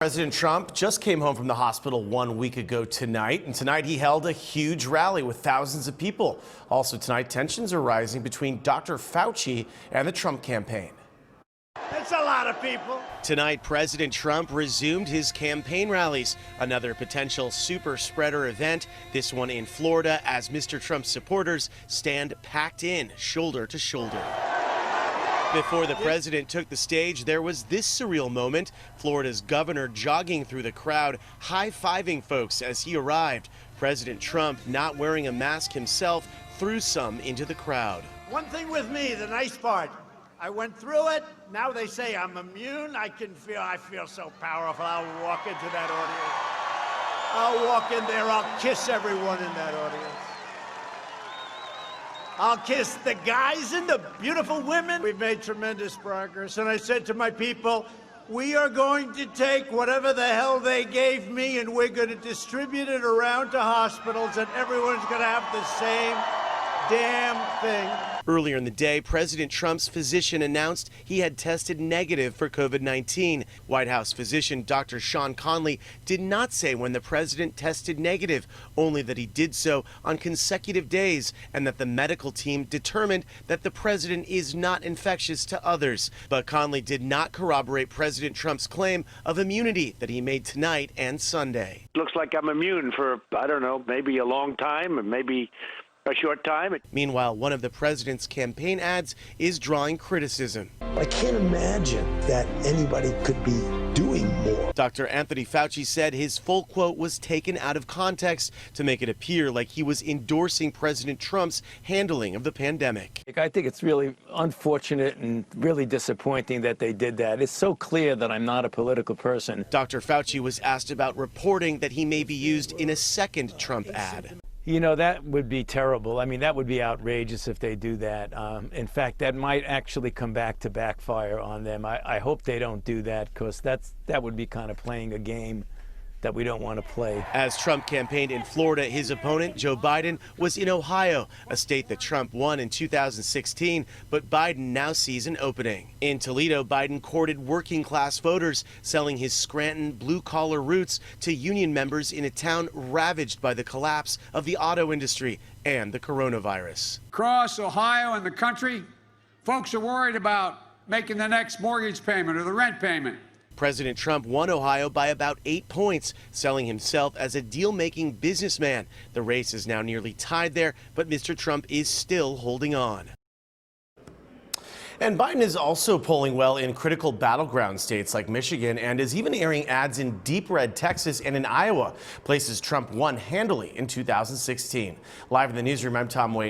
President Trump just came home from the hospital 1 week ago tonight, and tonight he held a huge rally with thousands of people. Also tonight, tensions are rising between Dr. Fauci and the Trump campaign. It's a lot of people. Tonight, President Trump resumed his campaign rallies, another potential super spreader event, this one in Florida, as Mr. Trump's supporters stand packed in, shoulder to shoulder. Before the president took the stage, there was this surreal moment. Florida's governor jogging through the crowd, high-fiving folks as he arrived. President Trump, not wearing a mask himself, threw some into the crowd. One thing with me, the nice part, I went through it. Now they say I'm immune. I feel so powerful. I'll walk into that audience. I'll walk in there. I'll kiss everyone in that audience. I'll kiss the guys and the beautiful women. We've made tremendous progress. And I said to my people, we are going to take whatever the hell they gave me and we're going to distribute it around to hospitals and everyone's going to have the same damn thing. Earlier in the day, President Trump's physician announced he had tested negative for COVID-19. White House physician Dr. Sean Conley did not say when the president tested negative, only that he did so on consecutive days and that the medical team determined that the president is not infectious to others. But Conley did not corroborate President Trump's claim of immunity that he made tonight and Sunday. Looks like I'm immune for, I don't know, maybe a long time and maybe a short time. Meanwhile, one of the president's campaign ads is drawing criticism. I can't imagine that anybody could be doing more. Dr. Anthony Fauci said his full quote was taken out of context to make it appear like he was endorsing President Trump's handling of the pandemic. I think it's really unfortunate and really disappointing that they did that. It's so clear that I'm not a political person. Dr. Fauci was asked about reporting that he may be used in a second Trump ad. You know, that would be terrible. I mean, that would be outrageous if they do that. In fact, that might actually come back to backfire on them. I hope they don't do that, because that would be kind of playing a game that we don't want to play. As Trump campaigned in Florida, his opponent, Joe Biden, was in Ohio, a state that Trump won in 2016, but Biden now sees an opening. In Toledo, Biden courted working-class voters, selling his Scranton blue-collar roots to union members in a town ravaged by the collapse of the auto industry and the coronavirus. Across Ohio and the country, folks are worried about making the next mortgage payment or the rent payment. President Trump won Ohio by about 8 points, selling himself as a deal-making businessman. The race is now nearly tied there, but Mr. Trump is still holding on. And Biden is also polling well in critical battleground states like Michigan and is even airing ads in deep red Texas and in Iowa, places Trump won handily in 2016. Live in the newsroom, I'm Tom Wade.